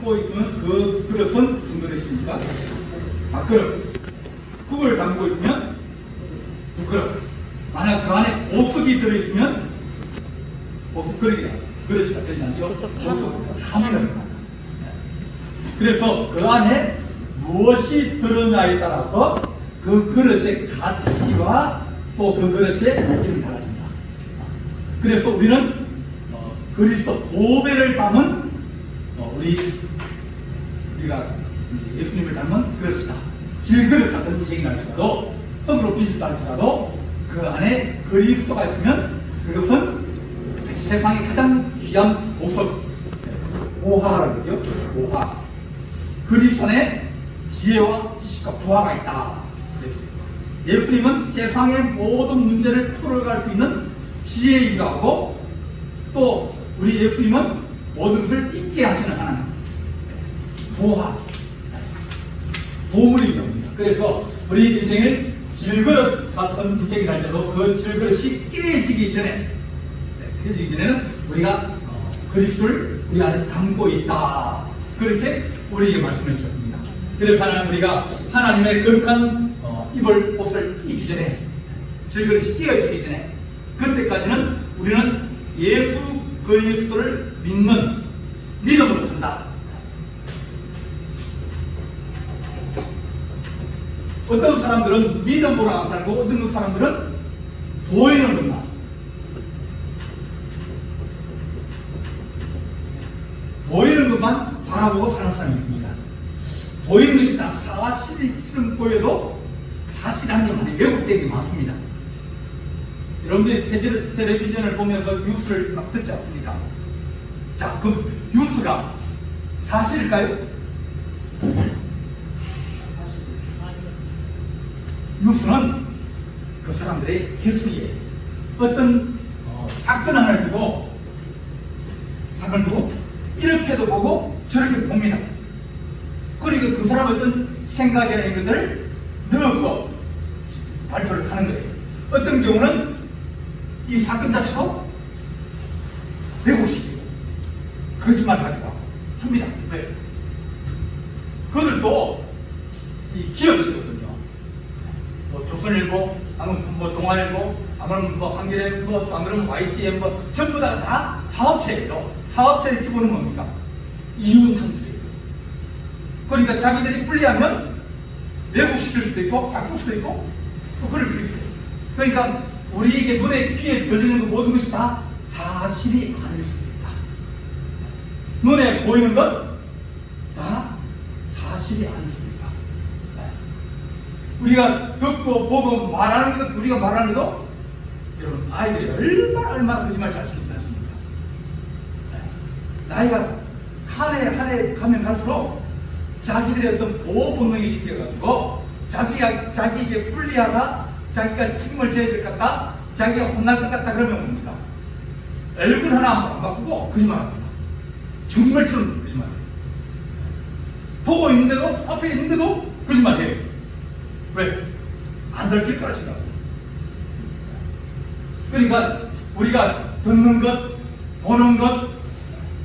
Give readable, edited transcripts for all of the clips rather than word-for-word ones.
담고 있으면 그 그릇은 무슨 그릇입니까? 밥그릇. 국을 담고 있으면 국그릇. 만약 그 안에 보석이 들어있으면 보석 그릇이가 되지 않죠? 보석함입니다. 그래서 그 안에 무엇이 들었냐에 따라서 그 그릇의 가치와 또 그 그릇의 느낌이 달라집니다. 그래서 우리는 그리스도 보배를 담은 우리가 예수님을 닮은 그릇이다. 질그릇 같은 인생이라 할지라도 흙으로 빚었다 할지라도 그 안에 그리스도가 있으면 그것은 세상의 가장 귀한 보석, 보화라고 그러죠. 보화. 그리스도 안에 지혜와 지식과 부화가 있다. 예수님은 세상의 모든 문제를 풀어갈 수 있는 지혜이기도 하고 또 우리 예수님은 모든 것을 잊게 하시는 하나님. 보화. 보물이 됩니다. 그래서 우리 인생을 질그릇 같은 인생이 갈 때도 그 질그릇이 깨지기 전에는 우리가 그리스도를 우리 안에 담고 있다. 그렇게 우리에게 말씀해 주셨습니다. 그래서 하나님 우리가 하나님의 거룩한 입을 옷을 입기 전에 질그릇이 깨어지기 전에 그때까지는 우리는 예수 그리스도를 믿는 믿음으로 산다. 어떤 사람들은 믿음으로 안 살고 어떤 사람들은 보이는 것만 바라보고 사는 사람이 있습니다. 보이는 것이 다 사실처럼 보여도 사실이라는 게 많이 왜곡되는 게 많습니다. 여러분들이 텔레비전을 보면서 뉴스를 막 듣지 않습니까? 자, 그럼 뉴스가 사실일까요? 뉴스는 그 사람들의 해수에 어떤 사건 하나를 두고 이렇게도 보고 저렇게도 봅니다. 그러니까 그 사람의 어떤 생각이나 이런 것들을 넣어서 발표를 하는 거예요. 어떤 경우는 이 사건 자체로 왜곡시키고 거짓말을 하기도 합니다. 왜? 그들도 이 기업체거든요. 뭐 조선일보, 아니면 뭐 동아일보, 아니면 뭐 한겨레, 아니면 YTN, 전부 다 사업체예요. 사업체의 기본은 뭡니까? 이윤 창출이에요. 그러니까 자기들이 불리하면 왜곡시킬 수도 있고 바꿀 수도 있고 또 그럴 수 있어요. 그러니까 우리에게 눈에 귀에 들리는 것 모든 것이 다 사실이 아닐 수도 있다. 눈에 보이는 것 다 사실이 아닐 수도 있다. 우리가 듣고 보고 말하는 것, 우리가 말하는 것도 여러분 아이들이 얼마나 거짓말 잘 시키지 않습니까? 나이가 한 해 가면 갈수록 자기들의 어떤 보호 본능이 생겨가지고 자기에게 불리하다, 자기가 책임을 져야 될 것 같다, 자기가 혼날 것 같다 그러면 뭡니까? 얼굴 하나 안 바꾸고 거짓말합니다. 정말처럼 거짓말해요. 보고 있는데도 앞에 있는데도 거짓말해요. 왜? 안 들킬 거라 생각합니다. 그러니까 우리가 듣는 것, 보는 것,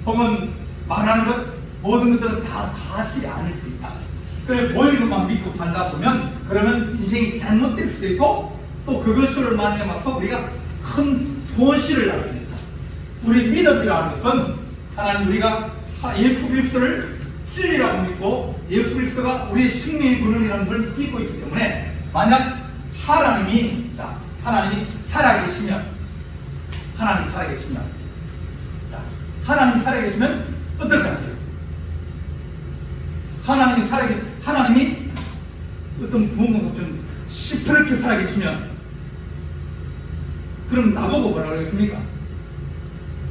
혹은 말하는 것 모든 것들은 다 사실이 아닐 수 있다. 그래 보이는 것만 믿고 살다 보면 그러면 인생이 잘못될 수도 있고 또 그것을 말미암아서 우리가 큰 손실을 날 수 있다. 우리 믿음이라는 것은 하나님 우리가 예수 그리스도를 진리라고 믿고 예수 그리스도가 우리의 생명의 근원이라는 걸 믿고 있기 때문에 만약 하나님이 살아계시면 하나님 살아계시면 어떨 것 같아요? 하나님이 어떤 부모가 좀 시퍼렇게 살아계시면 그럼 나보고 뭐라 그러겠습니까?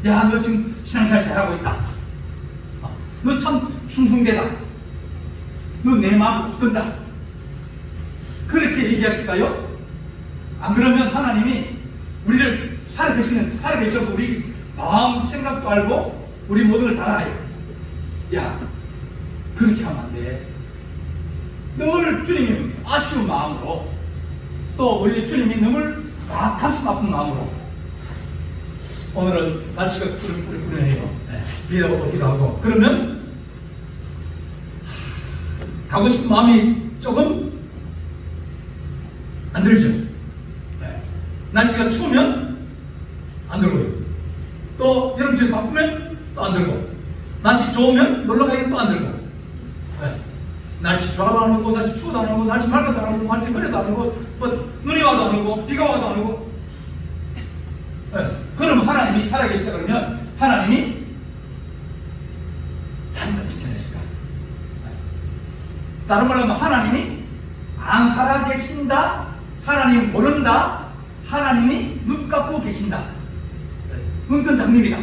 야, 너 지금 신앙생활 잘하고 있다. 너 참 충성되다. 너 내 마음 붙든다. 그렇게 얘기하실까요? 안 그러면 하나님이 우리를 살아계셔서 우리 마음 생각도 알고 우리 모든 걸 다 알아요. 야, 그렇게 하면 안 돼. 늘 주님이 아쉬운 마음으로 또 우리 주님이 늘 가슴 아픈 마음으로 오늘은 날씨가 푸른푸른해요. 비가 오기도 하고 그러면 가고 싶은 마음이 조금 안 들죠. 네. 날씨가 추우면 안 들고요. 또 여름철 바쁘면 또 안 들고, 날씨 좋으면 놀러 가기 또 안 들고. 네. 날씨 좋아도 안 오고, 날씨 추워도 안 오고, 날씨 맑아도 안 오고, 날씨 흐려도 안 오고, 뭐 눈이 와도 안 오고, 비가 와도 안 오고. 네. 그럼 하나님이 살아계시다 그러면 하나님이 자기가 칭찬하실까? 네. 다른 말로 하면 하나님이 안 살아계신다, 하나님 모른다, 하나님이 눈 감고 계신다. 은근 장님이다.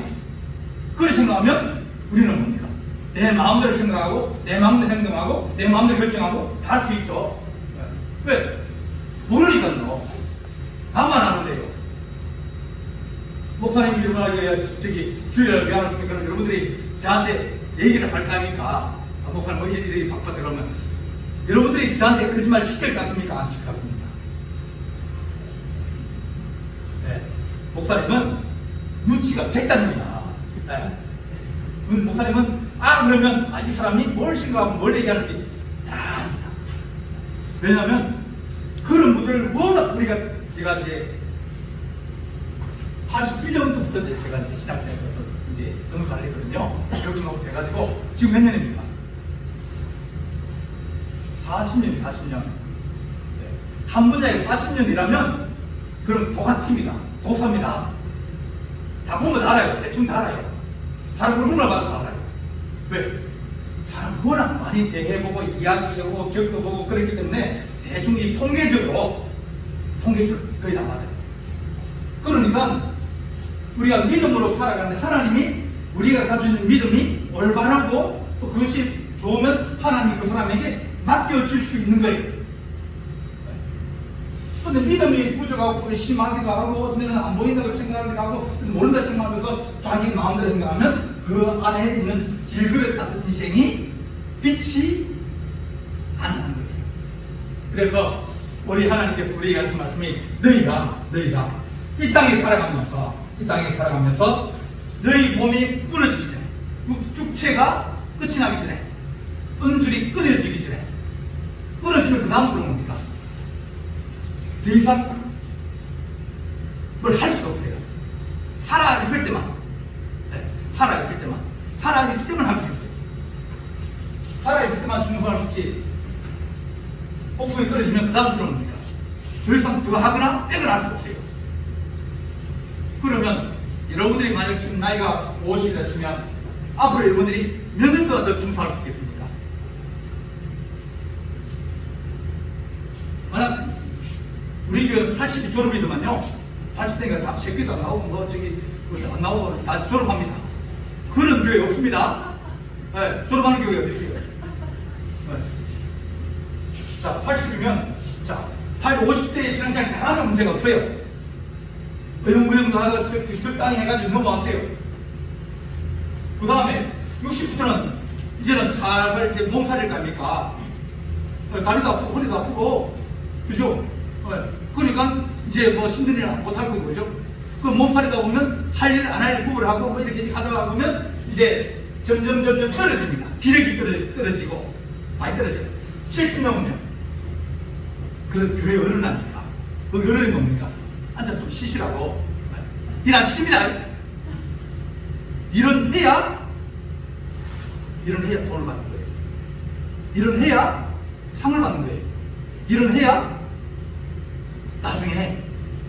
그렇게 생각하면 우리는 뭡니까? 내 마음대로 생각하고, 내 마음대로 행동하고, 내 마음대로 결정하고 다 할 수 있죠. 왜? 모르니까요. 나만 아는데요. 목사님 저기 주일날 왜 안 하십니까? 여러분들이 저한테 얘기를 할까 하니까, 목사님 뭐 일이 바빴다 그러면 여러분들이 저한테 거짓말 시킬 것 같습니까? 안 시킬 것 같습니까? 네. 목사님은 눈치가 백단입니다. 네. 목사님은 그러면 이 사람이 뭘 생각하고 뭘 얘기하는지 다 압니다. 왜냐하면 그런 분들을 워낙 우리가 제가 이제 81년도부터 제가 이제 시작해서 이제 정사를 했거든요. 교육중하고 돼가지고 지금 몇 년입니까? 40년. 네. 한 분야에 40년이라면 그럼 도가팀이다, 도사입니다. 다 보면 다 알아요. 대충 다 알아요. 사람 얼굴만 봐도 다 알아요. 왜? 사람 워낙 많이 대해보고 이야기해보고 겪어보고 그랬기 때문에 대충 이 통계적으로 거의 다 맞아요. 그러니까 우리가 믿음으로 살아가는데 하나님이 우리가 가지고 있는 믿음이 올바르고 또 그것이 좋으면 하나님이 그 사람에게 맡겨줄 수 있는 거예요. 근데 믿음이 부족하고 심하기도 하고 어떤 데는 안 보인다고 생각하기도 하고 모른다고 생각하면서 자기 마음대로 생각하면 그 안에 있는 질그릇 같은 인생이 빛이 안 나는 거예요. 그래서 우리 하나님께서 우리에게 하신 말씀이 너희가 이 땅에 살아가면서 너희 몸이 끊어지기 전에, 육체가 끝이 나기 전에, 은줄이 끊어지기 전에, 끊어지면 그 다음으로 뭡니까? 더 이상 뭘 할 수가 없어요. 살아있을 때만 할 수 있어요. 살아있을 때만 충성할 수 있지. 목숨이 끊어지면 그 다음으로 뭡니까? 더 이상 더 하거나 빼거나 할 수 없어요. 그러면 여러분들이 만약 지금 나이가 50이다 치면 앞으로 여러분들이 몇 년 동안 더 충성할 수 있겠습니까? 만약 우리 교회 80이 졸업이더만요. 80대가 다 새끼도 안 나오고 뭐 저기 안 나오고 다 졸업합니다. 그런 교회 없습니다. 네, 졸업하는 교회 어디 있어요? 네. 자, 80이면 50대의 신앙생활 잘하면 문제가 없어요. 의용부용도 하다가 적당히 해가지고 넘어왔어요. 그 다음에 60부터는 이제는 살살 이제 몸살일 거 아닙니까? 다리도 아프고 허리도 아프고, 그죠? 그러니까 이제 뭐 힘든 일을 못할 거고, 그죠? 그 몸살이다 보면 할 일 안 할 일 구분을 하고 뭐 이렇게 하다가 보면 이제 점점 떨어집니다. 기력이 떨어지고 많이 떨어져요. 70명은요. 그래서 교회 어른합니까? 그 어른이 뭡니까? 앉아서 좀 쉬시라고 일 안 시킵니다. 이런 해야 돈을 받는 거예요. 이런 해야 상을 받는 거예요. 이런 해야 나중에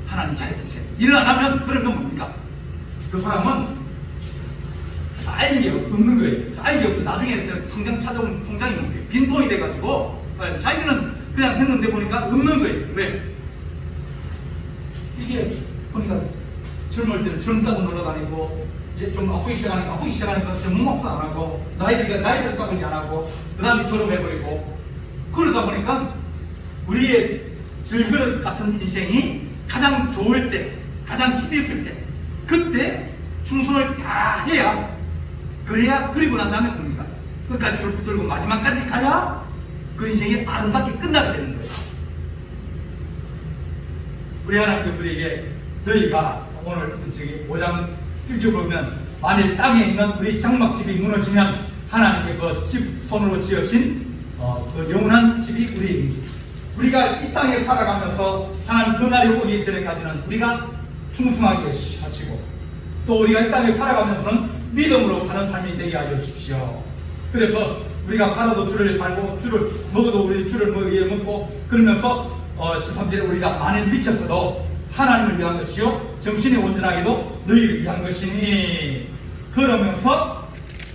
하나님 잘해주세요. 일을 안 하면 그러면 뭡니까? 그 사람은 쌓인 게 없는 거예요. 쌓인 게 없어. 나중에 통장 찾아오면 통장이 뭡니까? 빈통이 돼가지고 자기는 그냥 했는데 보니까 없는 거예요. 왜? 이게 보니까 젊을 때는 젊다고 놀러다니고 이제 좀 아프기 시작하니까 몸 아프다 안 하고 나이 들었다고 안 하고 그 다음에 졸업해버리고 그러다 보니까 우리의 질그릇 같은 인생이 가장 좋을 때, 가장 힘이 있을 때 그때 충성을 다 해야 그래야 그리고 난 다음에 뭡니까? 끝까지 줄 붙들고 마지막까지 가야 그 인생이 아름답게 끝나게 되는 거예요. 우리 하나님께서 우리에게 너희가 오늘 저기 5장 1절 보면 만일 땅에 있는 우리 장막집이 무너지면 하나님께서 집 손으로 지으신 그 영원한 집이 우리의 집. 우리가 이 땅에 살아가면서 하나님 그날이 오기 전에까지는 우리가 충성하게 하시고 또 우리가 이 땅에 살아가면서는 믿음으로 사는 삶이 되게 하여 주십시오. 그래서 우리가 살아도 주를 살고 주를 먹어도 우리 주를 먹고 그러면서 13절에 우리가 만일 미쳤어도 하나님을 위한 것이요 정신이 온전하게도 너희를 위한 것이니 그러면서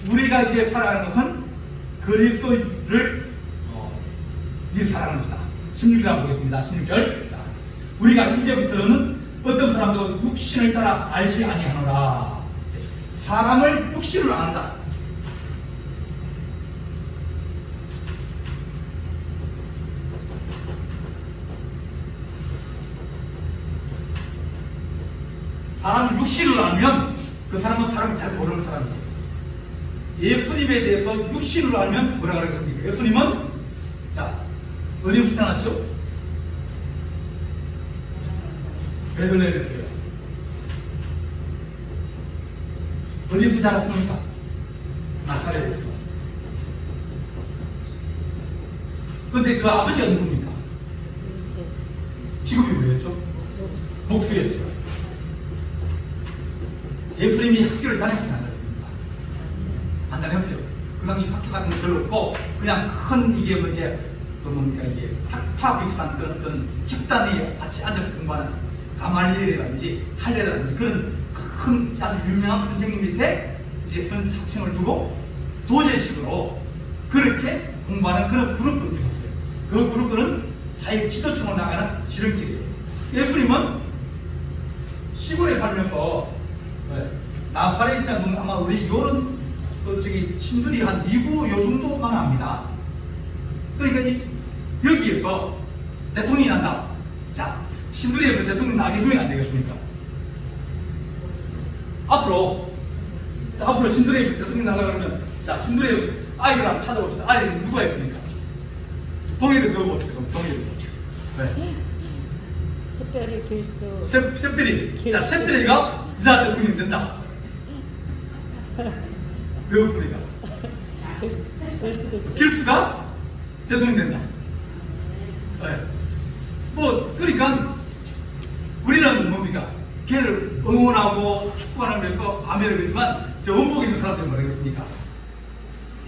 우리가 이제 살아가는 것은 그리스도를 위해 살아가는 것이다. 16절 한번 보겠습니다. 16절. 자, 우리가 이제부터는 어떤 사람도 육신을 따라 알지 아니하노라. 사람을 육신으로 안다. 사람을 육신으로 알면 그 사람은 사람을 잘 모르는 사람이에요. 예수님에 대해서 육신으로 알면 뭐라고 하겠습니까? 예수님은 자 어디서 태어났죠? 베들레헴에서요. 어디서 자랐습니까? 나사렛에서. 근데 그 아버지가 누굽니까? 직업이 뭐였죠? 목수였죠. 예수님이 학교를 다녔으면 안 다녔습니까? 안 다녔어요. 그 당시 학교 같은 게 별로 없고 그냥 큰 이게 뭐 이제 또 뭡니까 이게 학파 비슷한 그런 어떤 집단이 같이 앉아서 공부하는 가말리엘이라든지 할례라든지 그런 큰 아주 유명한 선생님 밑에 이제 선생을 두고 도제식으로 그렇게 공부하는 그런 그룹들이 있었어요. 그 그룹들은 사회 지도층으로 나가는 지름길이에요. 예수님은 시골에 살면서 나사렛이라는 아마 우리 요런 저기 친들이 한 2구 요 정도만 합니다. 그러니까 여기에서 대통령이 난다. 자, 신들에서 대통령 나겠으면 안 되겠습니까? 앞으로 신들에서 대통령 나가 그러면 자 신들에 아이들 한번 찾아봅시다. 아이들 누가 있습니까? 동의를 넣어봅시다. 동의를. 네. 샛별이 길수. 샛별이. 자, 샛별이가 이자 대통령이 된다. 왜 없습니까? 될 수도 있지. 길수가 대통령 된다. 네. 뭐 그러니까 우리는 뭡니까? 걔를 응원하고 축복하면서 아멘을 그러지만 저 원복에 있는 사람들이 뭐라겠습니까?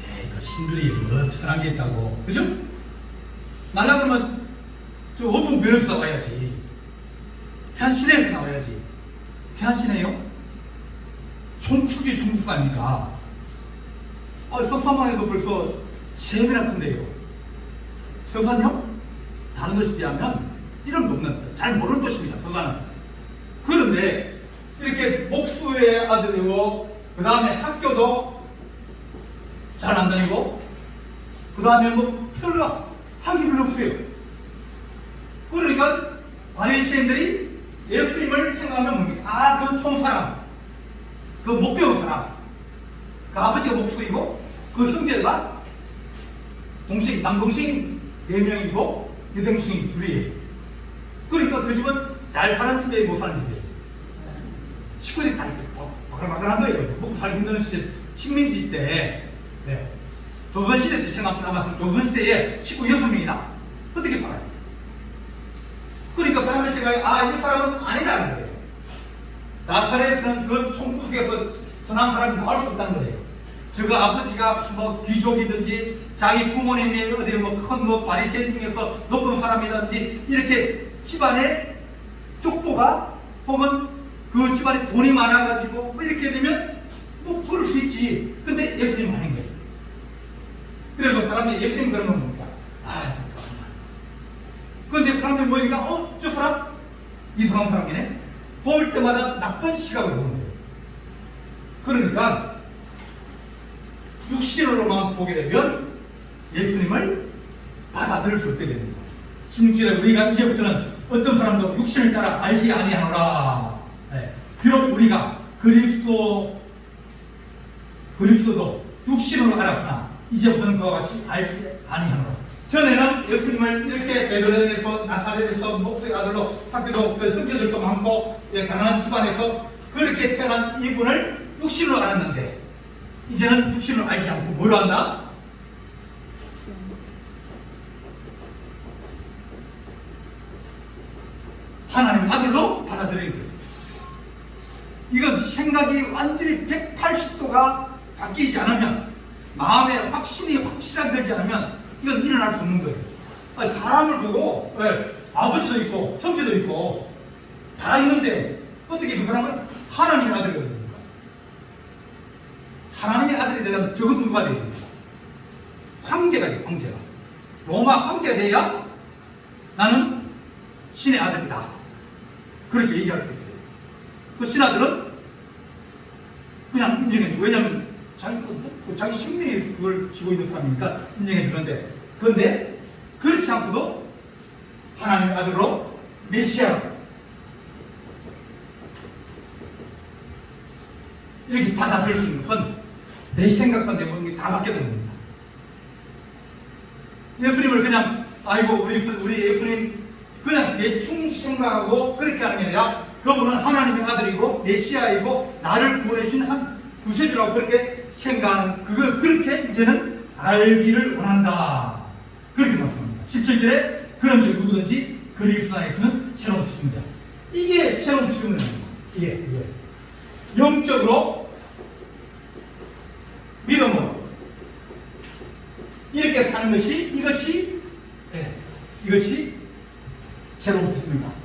에이, 그 신들이 뭐 특별한 게 있다고, 그죠? 날라 그러면 저 원복 면에서 나와야지. 태안시내에서 나와야지. 태안시내요? 총수지 중수 아닙니까? 석산만 해도 벌써 3배나 큰데요. 서산요? 다른 도시에 비하면 이름도 없는, 잘 모르는 도시입니다. 서산은. 그런데 이렇게 목수의 아들이고 그 다음에 학교도 잘 안 다니고 그 다음에 뭐 별로 하기 별로 없어요. 그러니까 바리새인들이 예수님을 생각하면 뭡니까? 그 총사람, 그 못 배운 사람, 그 아버지가 목수이고 그 형제가 남동생 4명이고 여동생이 2이에요. 그러니까 그 집은 잘 사는 집에 못 사는 집이에요. 식구들이 다 바글바글한 거예요. 먹고 살기 힘든 시절 식민지 때 네. 조선시대 때 생각해봤으면 조선시대에 식구 6명이다. 어떻게 살아요? 그러니까 사람의 생각에 이 사람은 아니라는 거예요. 나사렛에서는 그 총구석에서 선한 사람이 나올 수 없다는 거예요. 저거 아버지가 뭐 귀족이든지 자기 부모님이 어디 큰 바리새인 중에서 높은 사람이든지 이렇게 집안에 족보가 혹은 그 집안에 돈이 많아가지고 뭐 이렇게 되면 뭐 부를 수 있지. 근데 예수님 아닌 거예요. 그래서 사람들이 예수님 그러면 뭡니까? 그런데 사람들이 보니까 저 사람 이상한 사람이네. 볼 때마다 나쁜 시각을 보는 거예요. 그러니까 육신으로만 보게 되면 예수님을 받아들일 수 없게 됩니다. 16절에 우리가 이제부터는 어떤 사람도 육신을 따라 알지 아니하노라. 네. 비록 우리가 그리스도도 육신으로 알았으나 이제부터는 그와 같이 알지 아니하노라. 전에는 예수님을 이렇게 베들레헴에서 나사렛에서 목수의 아들로 학교도 그 형제들도 많고 가난한 집안에서 그렇게 태어난 이분을 육신으로 알았는데 이제는 육신으로 알지 않고 뭘로 한다? 하나님 아들로 받아들이는 거예요. 이건 생각이 완전히 180도가 바뀌지 않으면, 마음에 확실하게 되지 않으면 이건 일어날 수 없는 거예요. 아니, 사람을 보고 아버지도 있고 형제도 있고 다 있는데 어떻게 그 사람을 하나님의 아들이 됩니까? 하나님의 아들이 되려면 적어도 누가 돼야 됩니까? 황제가 돼요. 황제가. 로마 황제가 돼야 나는 신의 아들이다, 그렇게 얘기할 수 있어요. 그 신아들은 그냥 인정해주고, 왜냐하면 자기 생명에 그걸 쥐고 있는 사람이니까 인정해주는데, 그런데 그렇지 않고도 하나님의 아들로 메시아 이렇게 받아들일 수 있는 것은 내 생각과 내 모든 게 다 바뀌게 되는 겁니다. 예수님을 그냥 아이고 우리 예수님 그냥 대충 생각하고 그렇게 하는 게 아니라, 그분은 하나님의 아들이고 메시아이고 나를 구원해준 한 구세주라고 그렇게 생각하는, 그렇게 이제는 알기를 원한다, 그렇게 말씀합니다. 17절에 그런즉 누구든지 그리스도 안에서는 새로운 피조물이다. 이게 새로운 피조물입니다. 이게 영적으로 믿음으로 이렇게 사는 것이, 이것이 새로운 피조물이다.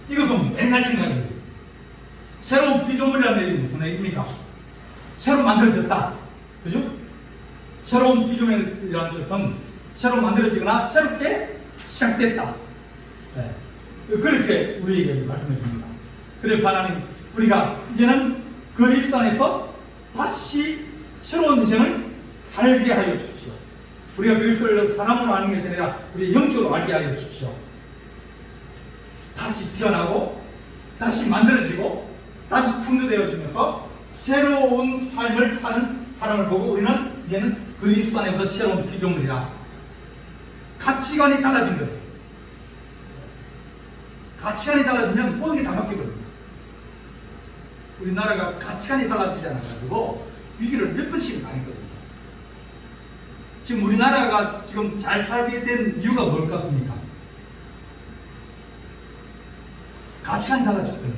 이것은 옛날 생각이에요. 새로운 피조물이라는 얘기는 무슨 얘기입니까? 새로 만들어졌다, 그죠? 새로운 피조물이라는 것은 새로 만들어지거나 새롭게 시작됐다, 그렇게 우리에게 말씀해 줍니다. 그래서 하나님, 우리가 이제는 그리스도 안에서 다시 새로운 인생을 살게 하여 주십시오. 우리가 그리스도를 사람으로 아는 것이 아니라 우리 영적으로 알게 하여 주십시오. 다시 태어나고 다시 만들어지고 다시 창조되어지면서 새로운 삶을 사는 사람을 보고 우리는 이제는 그리스도 안에서 새로운 피조물이라. 가치관이 달라진 거예요. 가치관이 달라지면 모든 게 다 바뀌거든요. 우리나라가 가치관이 달라지지 않아가지고 위기를 몇 번씩 당했거든요. 지금 우리나라가 지금 잘 살게 된 이유가 뭘 같습니까? 가치관이 달라졌거든요.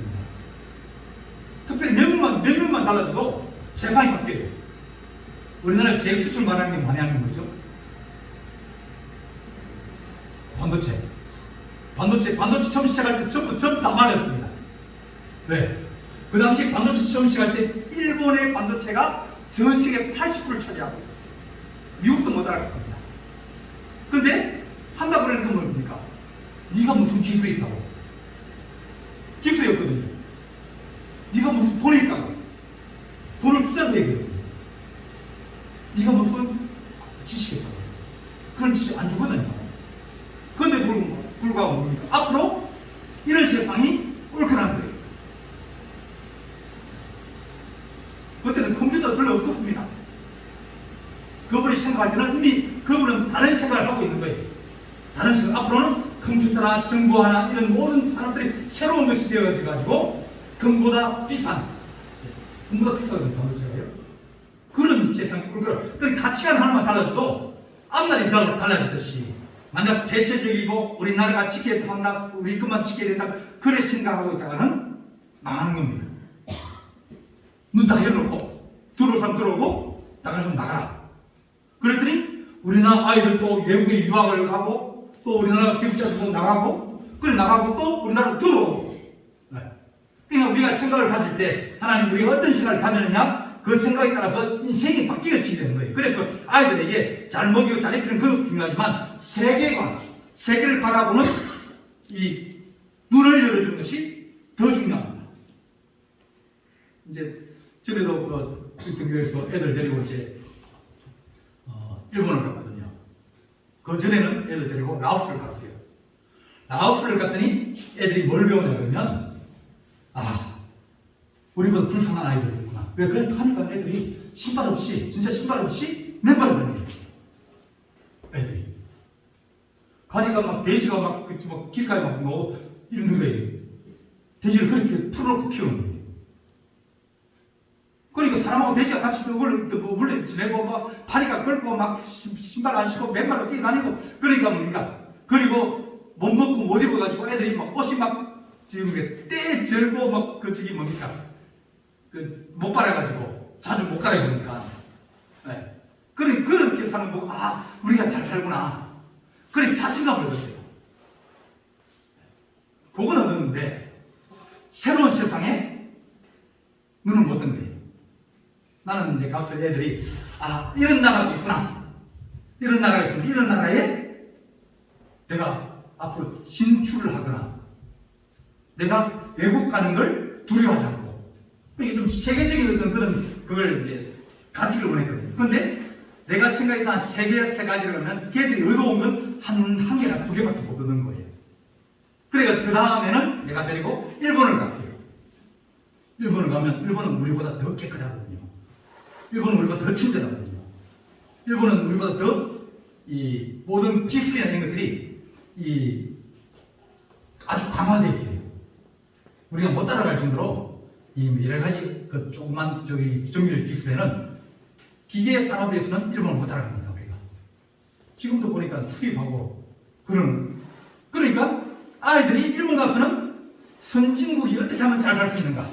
특별히 몇 명만 달라져도 세상이 바뀌어요. 우리나라 제일 수출 말하는 게 많이 하는 거죠. 반도체 처음 시작할 때 전부 다 말했습니다. 왜? 그 당시 반도체 처음 시작할 때 일본의 반도체가 전 세계 80%를 차지하고 있었어요. 미국도 못 알아갔습니다. 그런데 한다고 그러는 건 뭡니까? 네가 무슨 기술이 있다고. 기술이었거든요. 네가 무슨 돈이 있다고. 돈을 투자를 얘기거든요. 네가 무슨 지식이 있다고. 그런 지식 안 주거든요. 그런데 불구하고 뭡니까? 앞으로 이런 세상이 올 거라는 거예요. 그때는 컴퓨터가 별로 없었습니다. 그분이 생각할 때는 이미 그분은 다른 생각을 하고 있는 거예요. 다른 생각. 앞으로는 컴퓨터나 정보화나 이런 모든 사람들이 새로운 것이 되어져가지고 금보다 비싼, 금보다 비싸거든요, 반도체가요. 그런 세상이 올 거라. 그 가치관 하나만 달라져도 앞날이 달라지듯이, 만약 폐쇄적이고 우리나라가 지켜야 한다, 우리 것만 지켜야 된다, 그래 생각하고 있다가는 망하는 겁니다. 문 다 열어놓고 들어올 사람 들어오고 나갈 사람 나가라. 그랬더니 우리나라 아이들도 외국에 유학을 가고 또 우리나라 기술자들도 나가고, 그래 나가고 또 우리나라로 들어오고. 그러니까 우리가 생각을 가질 때 하나님 우리가 어떤 생각을 가지느냐, 그 생각에 따라서 인생이 바뀌어지게 되는 거예요. 그래서 아이들에게 잘 먹이고 잘 입히는 그것도 중요하지만 세계관, 세계를 바라보는 이 눈을 열어주는 것이 더 중요합니다. 이제 전에도 교회에서 애들 데리고 이제 일본을 갔거든요. 그 전에는 애들 데리고 라오스를 갔어요. 라오스를 갔더니 애들이 뭘 배우냐 그러면, 우리보다 불쌍한 아이들이 있구나. 왜 그렇게 하니까 애들이 신발 없이, 진짜 신발 없이 맨발로 다녀요. 애들이 가니까 막 돼지가 막 길가에 막 있는 거예요. 돼지를 그렇게 풀어놓고 키우는 거예요. 그러니까 그러니까 사람하고 돼지가 같이 물론 지내고 막 파리가 끓고 막 신발 안 신고 맨발로 뛰어다니고 그러니까 뭡니까? 그리고 못 먹고 못 입어가지고 애들이 막 옷이 막 지금 때 절고 막 그 저기 뭡니까? 그 못 빨아가지고 자주 못 갈아입으니까. 네. 그렇게 사는 거 보고 아 우리가 잘 살구나. 그래 자신감을 얻었어요. 그건 얻었는데 새로운 세상에 눈을 못 뜬 거예요. 나는 이제 가서 애들이 아 이런 나라도 있구나. 이런 나라가 있으면 이런 나라에 내가 앞으로 진출을 하거나 내가 외국 가는 걸 두려워하지 않고 이게 좀 세계적인 어떤 그걸 이제 가치를 원했거든요. 그런데 내가 생각이 난 세계 세 가지를 하면 걔들이 얻어온 건 한 개나 두 개밖에 못 얻은 거예요. 그러니까 그 다음에는 내가 데리고 일본을 갔어요. 일본을 가면 일본은 우리보다 더 깨끗하거든요. 일본은 우리보다 더 친절하거든요. 일본은 우리보다 더 이 모든 기술이나 이런 것들이 이 아주 강화되어 있어요. 우리가 못 따라갈 정도로 이 여러 가지 그 조그만 저기 정밀 기술에는 기계 산업에서는 일본을 못 따라갑니다. 우리가 지금도 보니까 수입하고 그러니까 아이들이 일본 가서는 선진국이 어떻게 하면 잘 살 수 있는가,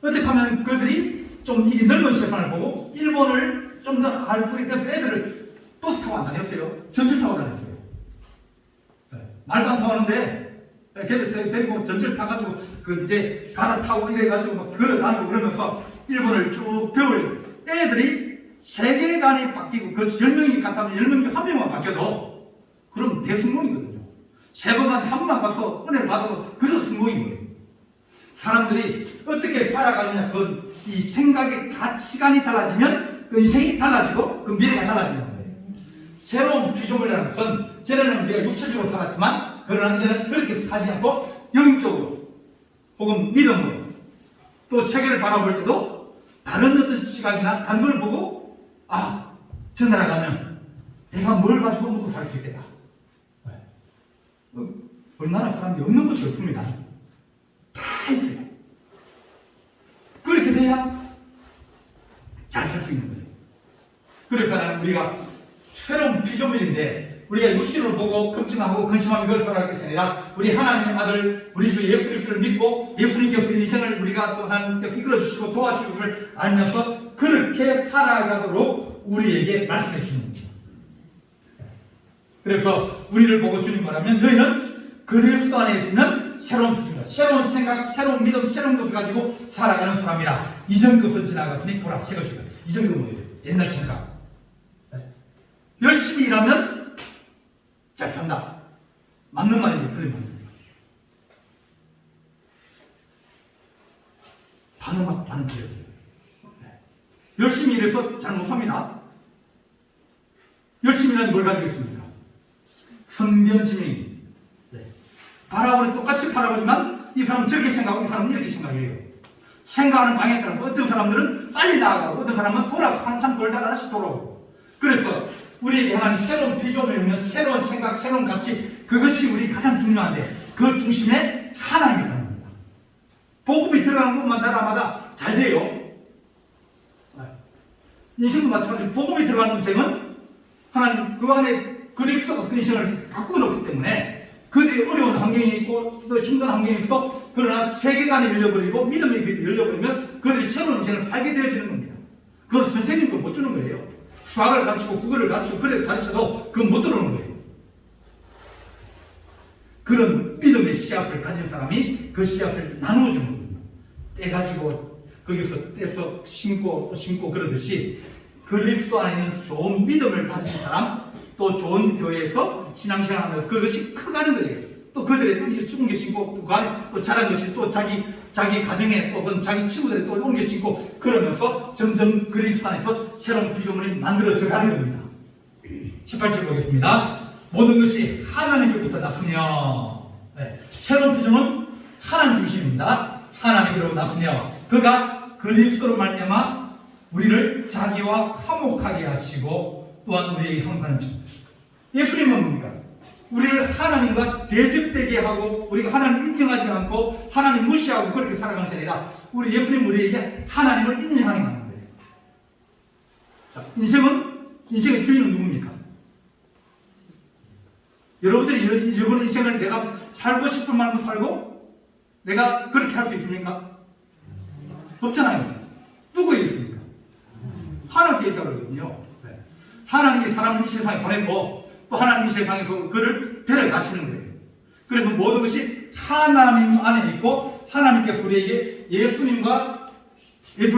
어떻게 하면 그들이 좀 이 넓은 세상을 보고 일본을 좀 더 알고 그래서 애들을 버스 타고 안 다녔어요. 전철 타고 다녔어요. 네. 말도 안 통하는데 걔들 데리고 전철 타가지고 그 이제 갈아타고 이래가지고 막 걸어다니고 그러면서 일본을 쭉 겨울 애들이 세계관이 바뀌고 그 10명이 갔다면 10명 중 한 명만 바뀌어도 그럼 대성공이거든요. 세 번만 한 번만 가서 은혜를 받아도 그래도 성공인 거예요. 사람들이 어떻게 살아가느냐 그 이 생각의 가치관이 달라지면 그 인생이 달라지고 그 미래가 달라지는 거예요. 새로운 피조물이라는 것은 전에는 우리가 육체적으로 살았지만 그러나 이제는 그렇게 살지 않고 영적으로 혹은 믿음으로 또 세계를 바라볼 때도 다른 어떤 시각이나 다른 걸 보고 아, 저 나라 가면 내가 뭘 가지고 먹고 살 수 있겠다. 우리나라 사람이 없는 것이 없습니다. 다 있어요. 그렇게 돼야 잘 살 수 있는 거예요. 그래서 나는 우리가 새로운 피조물인데 우리가 육신을 보고 걱정하고 근심하며 그걸 살아갈 것이 아니라 우리 하나님의 아들 우리 주 예수 그리스도를 믿고 예수님께서 인생을 우리가 또 하나님께서 이끌어주시고 도와주시고 것을 알면서 그렇게 살아가도록 우리에게 말씀해 주시는 겁니다. 그래서 우리를 보고 주님 말하면 너희는 그리스도 안에 있는 새로운 피조물, 새로운 생각, 새로운 믿음, 새로운 것을 가지고 살아가는 사람이라. 이전 것은 지나갔으니 보라 새 것이다. 이 정도 뭐예요? 옛날 생각. 열심히 일하면 잘 산다. 맞는 말이고 틀린 말입니다. 반은 틀렸어요. 열심히 일해서 잘 못 삽니다. 열심히 일하면 뭘 가지고 있습니까? 성견지명입니다. 바라보는 똑같이 바라보지만 이 사람은 저렇게 생각하고 이 사람은 이렇게 생각해요. 생각하는 방향에 따라서 어떤 사람들은 빨리 나아가고 어떤 사람은 돌아서 한참 돌다가 다시 돌아오고. 그래서 우리에게 하나님 새로운 피조물이면 새로운 생각, 새로운 가치 그것이 우리 가장 중요한데 그 중심에 하나님이 있다는 겁니다. 복음이 들어가는 곳마다 잘 돼요. 인생도 마찬가지로 복음이 들어가는 인생은 하나님 그 안에 그리스도가 그 인생을 바꾸어놓기 때문에 그들이 어려운 환경이 있고 또 힘든 환경이 있어 그러나 세계관이 열려버리고 믿음이 열려버리면 그들이 새로운 인생을 살게 되어지는 겁니다. 그건 선생님도 못 주는 거예요. 수학을 가르치고 국어를 가르치고 그래 가르쳐도 그건 못 들어오는 거예요. 그런 믿음의 씨앗을 가진 사람이 그 씨앗을 나누어주는 거예요. 떼가지고 거기서 떼서 심고 또 심고 그러듯이 그리스도 안에 있는 좋은 믿음을 가진 사람 또 좋은 교회에서 신앙생활하면서 그것이 커가는 거예요. 또 그들의 또 숨겨 심고 또 그 안에 또 자란 것이 또 자기 가정에 또 자기 친구들에 또 옮겨 심고 그러면서 점점 그리스도 안에서 새로운 피조물이 만들어져 가는 겁니다. 18절 보겠습니다. 모든 것이 하나님으로부터 났으며 새로운 피조물은 하나님 중심입니다. 하나님으로 났으며 그가 그리스도로 말미암아 우리를 자기와 화목하게 하시고 또한 우리에게 화목하는 점. 예수님은 뭡니까? 우리를 하나님과 대적되게 하고 우리가 하나님 인정하지 않고 하나님 무시하고 그렇게 살아가는 것이 아니라 우리 예수님 우리에게 하나님을 인정하게 만든 거예요. 자, 인생의 주인은 누굽니까? 여러분들이 여러분의 인생을 내가 살고 싶은 마음으로 살고 내가 그렇게 할 수 있습니까? 없잖아요. 누구에게 있습니까? 하나님께 있다고 그러거든요. 네. 하나님이 사람을 이 세상에 보냈고 또 하나님이 이 세상에서 그를 데려가시는 거예요. 그래서 모든 것이 하나님 안에 있고 하나님께서 우리에게 예수를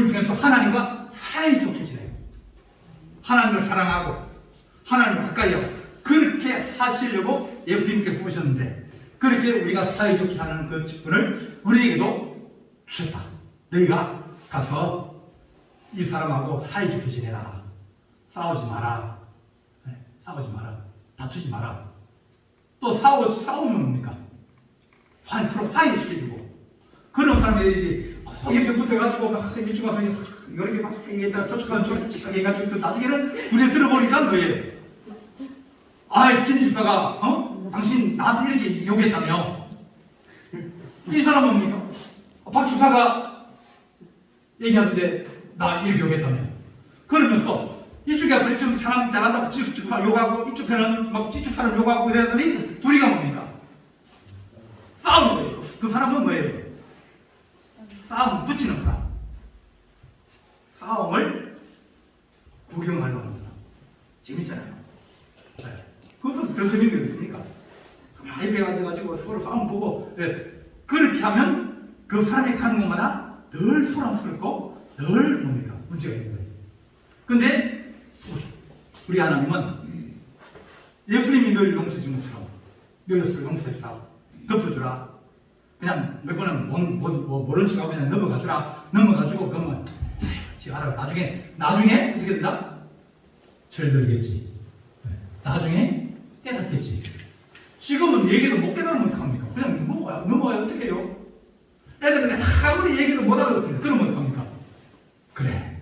통해서 하나님과 사이좋게 지내요. 하나님을 사랑하고 하나님을 가까이 하고 그렇게 하시려고 예수님께서 오셨는데 그렇게 우리가 사이좋게 하는 그 직분을 우리에게도 주셨다. 너희가 가서 이 사람하고 사이좋게 지내라. 싸우지 마라. 네, 싸우지 마라. 다투지 마라. 또 싸우면 뭡니까? 서로 화해시켜주고 그런 사람들이지 옆에 붙어가지고 막 일주 가서 이렇게 막 얘기했다가 쫓아가는 쫓아가게 해가지고 또 나중에는 우리가 들어보니까 뭐예요? 아이 김 집사가 당신 나한테 이렇게 욕했다며 이 사람은 뭡니까? 박 집사가 얘기하는데 나 이렇게 욕했다며 그러면서 이쪽에 가서 이쪽 사람 잘한다고 이쪽 욕하고 이쪽 편은 막 이쪽 사람 욕하고 이러더니 둘이가 뭡니까? 싸우는 거예요. 그 사람은 뭐예요? 싸움 붙이는 사람. 싸움을 구경하려고 하는 사람. 재밌잖아요. 네. 그것도 더 재밌는 게 있습니까? 많이 배워가지고 서로 싸움 보고 네. 그렇게 하면 그 사람이 가는 곳마다 늘 소란스럽고 늘 뭡니까? 문제가 있는 거예요. 근데 우리 하나님은 예수님이 널 용서해 준 것처럼 너희를 용서해 주라. 덮어주라. 그냥 몇 번은 모른 척하고 그냥 넘어가주라. 넘어가주고 그러면 지 알아. 나중에 어떻게 된다? 철들겠지. 나중에 깨닫겠지. 지금은 얘기도 못 깨달으면 어떡합니까? 그냥 넘어가야 어떻게 해요? 애들 그냥 아무리 얘기도 못 알아듣습니다. 그러면 어떡합니까? 그래.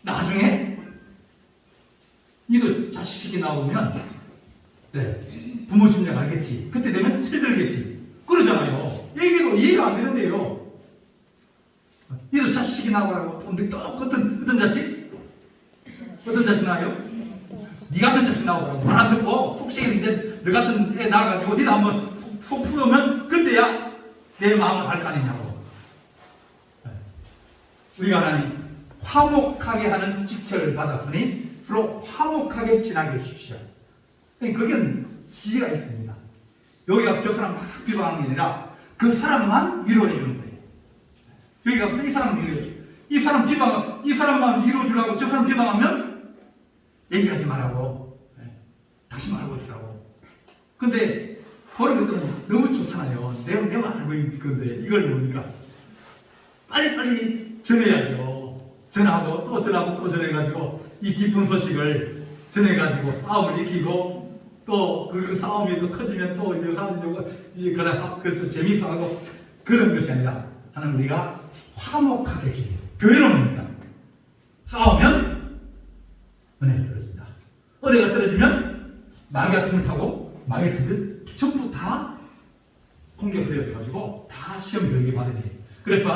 나중에 니도 자식식이 나오면 네, 부모 심리를 알겠지. 그때 되면 철들겠지. 그러잖아요. 얘기도 이해가 안 되는데요. 니도 자식이 나오라고. 근데 또 어떤 자식? 어떤 자식 나와요? 니 같은 자식 나오라고. 말 안 듣고 혹시 이제 너 같은 애 나와가지고 니도 한번 속 풀으면 그때야 내 마음을 알 거 아니냐고. 우리가 하나님 화목하게 하는 직책을 받았으니 서로 화목하게 지나게 해주십시오. 그게 지혜가 있습니다. 여기 가서 저 사람 막 비방하는 게 아니라 그 사람만 위로해 주는 거예요. 여기 가서 이 사람 위로해 줘. 이 사람만 위로해 주려고 저 사람 비방하면 얘기하지 말라고. 다시 말하고 있으라고. 근데 그런 것들은 너무 좋잖아요. 내가 알고 있는 건데 이걸 모르니까 빨리 전해야죠. 전하고 또 전하고 또 전해가지고 이 기쁜 소식을 전해가지고 싸움을 일으키고 또 그 싸움이 또 커지면 또 이제 사람들이 이제 그렇죠 재미있어 하고 그런 것이 아니라 하나님 우리가 화목하게 해요. 교회는 뭡니까? 싸우면 은혜가 떨어집니다. 은혜가 떨어지면 마귀가 틈을 타고 마귀의 틈을 전부 다 공격을 해가지고 다 시험이 들게 마련해요. 그래서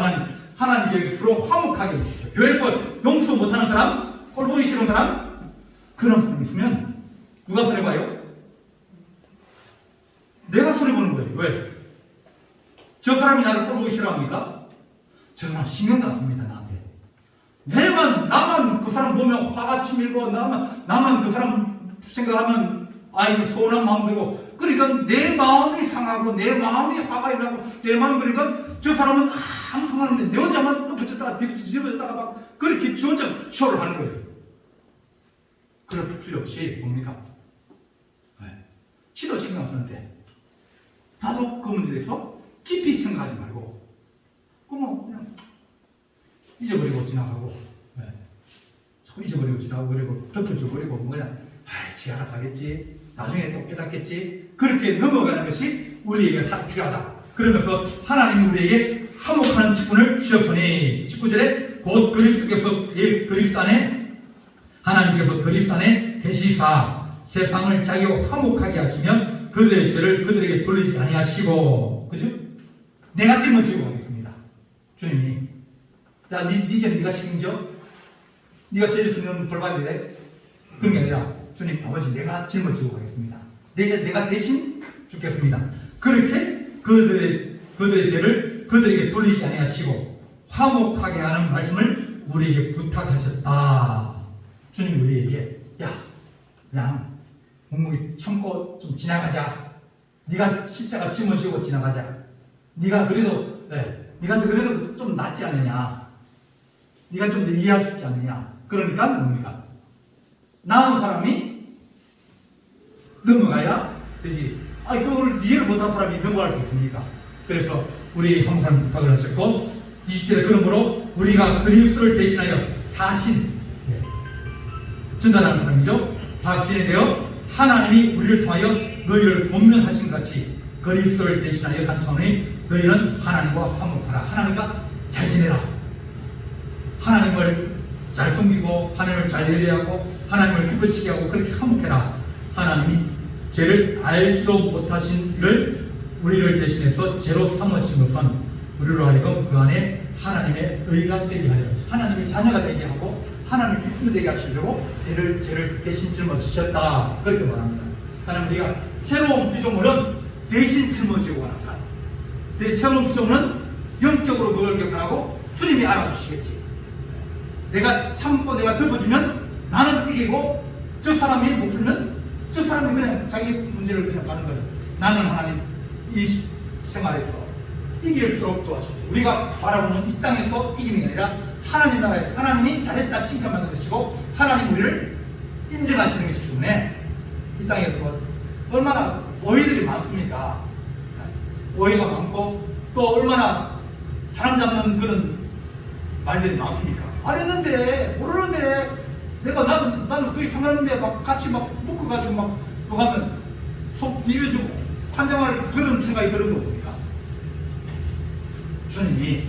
하나님께 서로 화목하게 해주십시오. 교회에서 용서 못하는 사람, 꼴 보기 싫은 사람 그런 사람 있으면 누가 손해봐요? 내가 손해보는 거예요. 왜? 저 사람이 나를 꼴 보기 싫어합니까? 저 사람 신경도 안 씁니다. 나한테. 나만 그 사람 보면 화가 치밀고 나만 그 사람 생각하면 아이고 서운한 마음 들고 그러니까 내 마음이 상하고 내 마음이 화가 일어나고 내 마음이 그러니까 저 사람은 아무 상관없는데 내 혼자만 붙였다가 뒤집어졌다가 막 그렇게 지 혼자 쇼를 하는 거예요. 그럴 필요 없이 뭡니까? 지도 신경 쓰는데 나도 그 문제에 대해서 깊이 생각하지 말고 그냥 잊어버리고 지나가고 잊어버리고 지나가고 그리고 덮어줘버리고 그냥 지 알아서 하겠지 나중에 또 깨닫겠지 그렇게 넘어가는 것이 우리에게 필요하다. 그러면서 하나님이 우리에게 화목하는 직분을 주셨으니 19절에 곧 그리스도 안에 하나님께서 그리스도 안에 계시사 세상을 자기와 화목하게 하시면 그들의 죄를 그들에게 돌리지 아니하시고 그죠? 내가 짊어지고 가겠습니다. 주님이 야, 네 죄는 네가 책임져? 네가 질 수 있는 벌 받아야 돼? 그런 게 아니라 주님 아버지 내가 짊어지고 가겠습니다. 내가 대신 죽겠습니다. 그렇게 그들의 죄를 그들에게 돌리지 아니하시고 화목하게 하는 말씀을 우리에게 부탁하셨다. 주님 우리에게 야 그냥 묵묵히 참고 좀 지나가자. 네가 십자가 짊어지고 지나가자. 네가 그래도 좀 낫지 않느냐. 네가 좀 더 이해할 수 있지 않느냐. 그러니까 뭡니까? 나은 사람이 넘어가야 되지. 그걸 이해를 못한 사람이 넘어갈 수 있습니까? 그래서 우리 한번 부탁을 하셨고 20절에 그러므로 우리가 그리스도를 대신하여 사신 전달하는 사람이죠. 사신에 대어 하나님이 우리를 통하여 너희를 권면하신 같이 그리스도를 대신하여 간청하니 너희는 하나님과 화목하라. 하나님과 잘 지내라. 하나님을 잘 섬기고 하나님을 잘 예배하고 하나님을 기쁘시게 하고 그렇게 화목해라. 하나님이 죄를 알지도 못하신 이를 우리를 대신해서 죄로 삼으신 것은 우리로 하여금 그 안에 하나님의 의가 되게 하려 하나님의 자녀가 되게 하고 하나님을 기쁨 되게 하시려고 죄를 대신 짊어지셨다. 그렇게 말합니다. 하나님 우리가 새로운 피조물은 대신 짊어지고 가는 사람. 새로운 피조물은 영적으로 그걸 계산하고 주님이 알아주시겠지. 내가 참고 내가 덮어주면 나는 이기고 저 사람이 못 풀면 저 사람이 그냥 자기 문제를 그냥 가는 거예요. 나는 하나님 이 생활에서 이길 수 있도록 도와주십시오. 우리가 바라보는 이 땅에서 이기는 게 아니라 하나님 나라에서 하나님이 잘했다 칭찬받는 것이고 하나님 우리를 인정하시는 것이기 때문에 이 땅에서 얼마나 오해들이 많습니까? 오해가 많고 또 얼마나 사람 잡는 그런 말들이 많습니까? 말했는데 모르는데 내가 나는 그게 상관없는데 막 같이 막 묶어가지고 막 가면 속 비벼주고 환장할 그런 생각이 들어서 봅니까? 주님이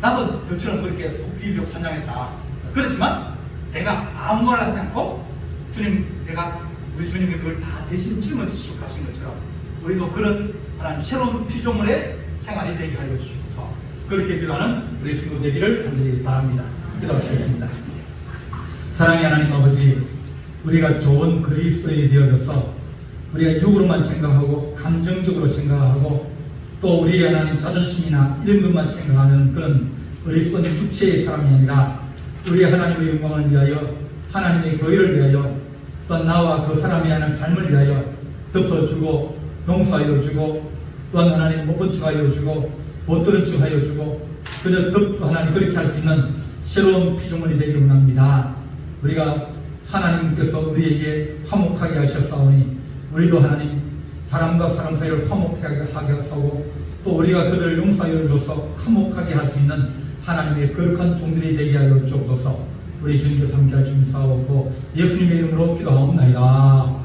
나도 너처럼 그렇게 속 비벼 환장했다. 그렇지만 내가 아무 말 하지 않고 우리 주님이 그걸 다 대신 짊어지시고 가신 것처럼 우리도 그런 하나님 새로운 피조물의 생활이 되게 하여 주시옵소서. 그렇게 기도하는 우리 친구 되기를 간절히 바랍니다. 기도하시겠습니다. 사랑의 하나님 아버지, 우리가 좋은 그리스도인이 되어져서 우리가 육으로만 생각하고 감정적으로 생각하고 또 우리 하나님 자존심이나 이런 것만 생각하는 그런 어리석은 육체의 사람이 아니라 우리 하나님의 영광을 위하여 하나님의 교회를 위하여 또 나와 그 사람이 하는 삶을 위하여 덮어주고 용서하여 주고 또한 하나님 못 본 척하여 주고 못 들은 척하여 주고 그저 덮고 하나님 그렇게 할 수 있는 새로운 피조물이 되기를 원합니다. 우리가 하나님께서 우리에게 화목하게 하셨사오니 우리도 하나님 사람과 사람 사이를 화목하게 하게 하고 또 우리가 그들을 용서하여 주어서 화목하게 할 수 있는 하나님의 거룩한 종들이 되게 하여 주옵소서. 우리 주님께서 함께 할 주님 사옵고 예수님의 이름으로 기도하옵나이다.